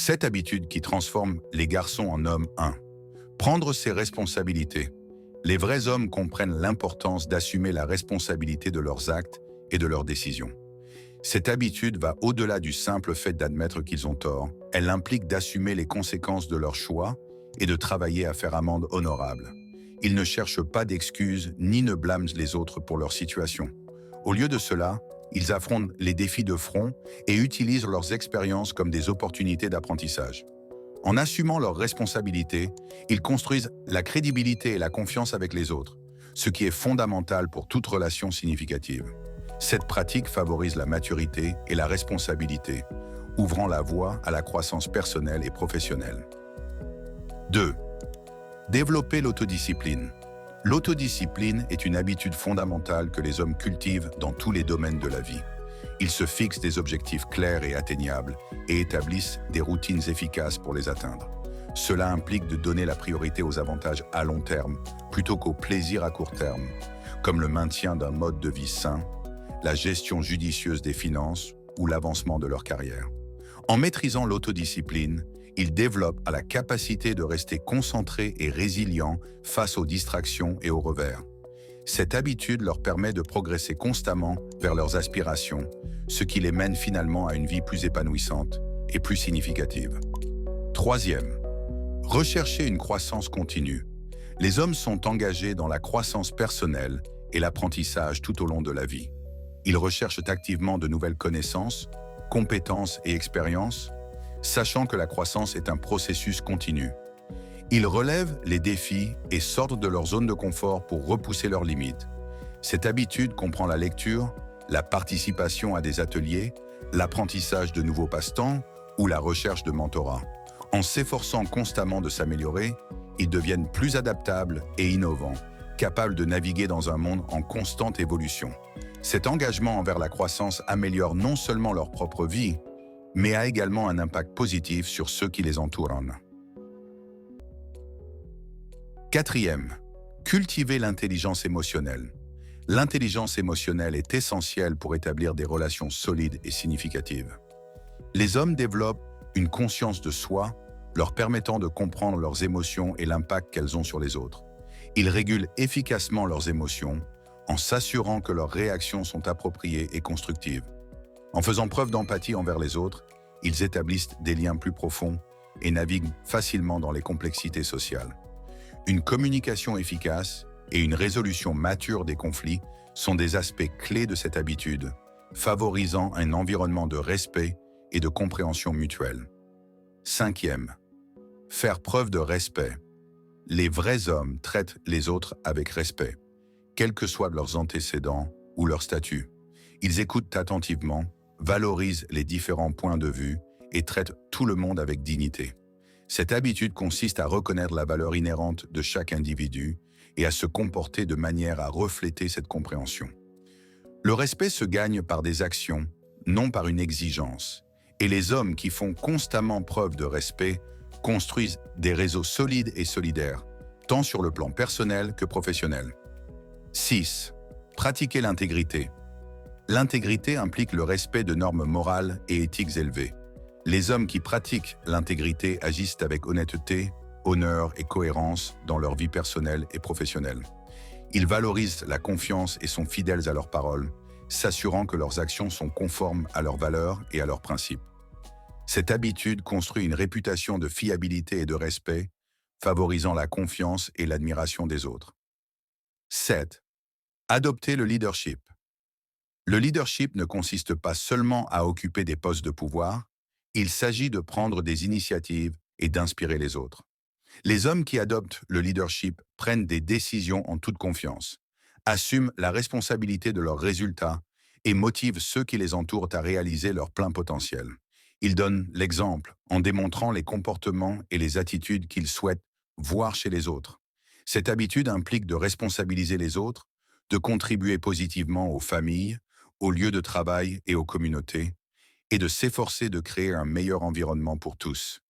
7 habitudes qui transforment les garçons en hommes. 1. Prendre ses responsabilités. Les vrais hommes comprennent l'importance d'assumer la responsabilité de leurs actes et de leurs décisions. Cette habitude va au-delà du simple fait d'admettre qu'ils ont tort. Elle implique d'assumer les conséquences de leurs choix et de travailler à faire amende honorable. Ils ne cherchent pas d'excuses ni ne blâment les autres pour leur situation. Au lieu de cela, ils affrontent les défis de front et utilisent leurs expériences comme des opportunités d'apprentissage. En assumant leurs responsabilités, ils construisent la crédibilité et la confiance avec les autres, ce qui est fondamental pour toute relation significative. Cette pratique favorise la maturité et la responsabilité, ouvrant la voie à la croissance personnelle et professionnelle. 2. Développer l'autodiscipline. L'autodiscipline est une habitude fondamentale que les hommes cultivent dans tous les domaines de la vie. Ils se fixent des objectifs clairs et atteignables et établissent des routines efficaces pour les atteindre. Cela implique de donner la priorité aux avantages à long terme plutôt qu'aux plaisirs à court terme, comme le maintien d'un mode de vie sain, la gestion judicieuse des finances ou l'avancement de leur carrière. En maîtrisant l'autodiscipline, ils développent la capacité de rester concentrés et résilients face aux distractions et aux revers. Cette habitude leur permet de progresser constamment vers leurs aspirations, ce qui les mène finalement à une vie plus épanouissante et plus significative. 3. Rechercher une croissance continue. Les hommes sont engagés dans la croissance personnelle et l'apprentissage tout au long de la vie. Ils recherchent activement de nouvelles connaissances, compétences et expériences, sachant que la croissance est un processus continu. Ils relèvent les défis et sortent de leur zone de confort pour repousser leurs limites. Cette habitude comprend la lecture, la participation à des ateliers, l'apprentissage de nouveaux passe-temps ou la recherche de mentorat. En s'efforçant constamment de s'améliorer, ils deviennent plus adaptables et innovants, capables de naviguer dans un monde en constante évolution. Cet engagement envers la croissance améliore non seulement leur propre vie, mais a également un impact positif sur ceux qui les entourent. 4. Cultiver l'intelligence émotionnelle. L'intelligence émotionnelle est essentielle pour établir des relations solides et significatives. Les hommes développent une conscience de soi, leur permettant de comprendre leurs émotions et l'impact qu'elles ont sur les autres. Ils régulent efficacement leurs émotions en s'assurant que leurs réactions sont appropriées et constructives. En faisant preuve d'empathie envers les autres, ils établissent des liens plus profonds et naviguent facilement dans les complexités sociales. Une communication efficace et une résolution mature des conflits sont des aspects clés de cette habitude, favorisant un environnement de respect et de compréhension mutuelle. 5. Faire preuve de respect. Les vrais hommes traitent les autres avec respect, quels que soient leurs antécédents ou leur statut. Ils écoutent attentivement, valorisent les différents points de vue et traitent tout le monde avec dignité. Cette habitude consiste à reconnaître la valeur inhérente de chaque individu et à se comporter de manière à refléter cette compréhension. Le respect se gagne par des actions, non par une exigence, et les hommes qui font constamment preuve de respect construisent des réseaux solides et solidaires, tant sur le plan personnel que professionnel. 6. Pratiquer l'intégrité. L'intégrité implique le respect de normes morales et éthiques élevées. Les hommes qui pratiquent l'intégrité agissent avec honnêteté, honneur et cohérence dans leur vie personnelle et professionnelle. Ils valorisent la confiance et sont fidèles à leurs paroles, s'assurant que leurs actions sont conformes à leurs valeurs et à leurs principes. Cette habitude construit une réputation de fiabilité et de respect, favorisant la confiance et l'admiration des autres. 7. Adopter le leadership. Le leadership ne consiste pas seulement à occuper des postes de pouvoir, il s'agit de prendre des initiatives et d'inspirer les autres. Les hommes qui adoptent le leadership prennent des décisions en toute confiance, assument la responsabilité de leurs résultats et motivent ceux qui les entourent à réaliser leur plein potentiel. Ils donnent l'exemple en démontrant les comportements et les attitudes qu'ils souhaitent voir chez les autres. Cette habitude implique de responsabiliser les autres, de contribuer positivement aux familles, aux lieux de travail et aux communautés, et de s'efforcer de créer un meilleur environnement pour tous.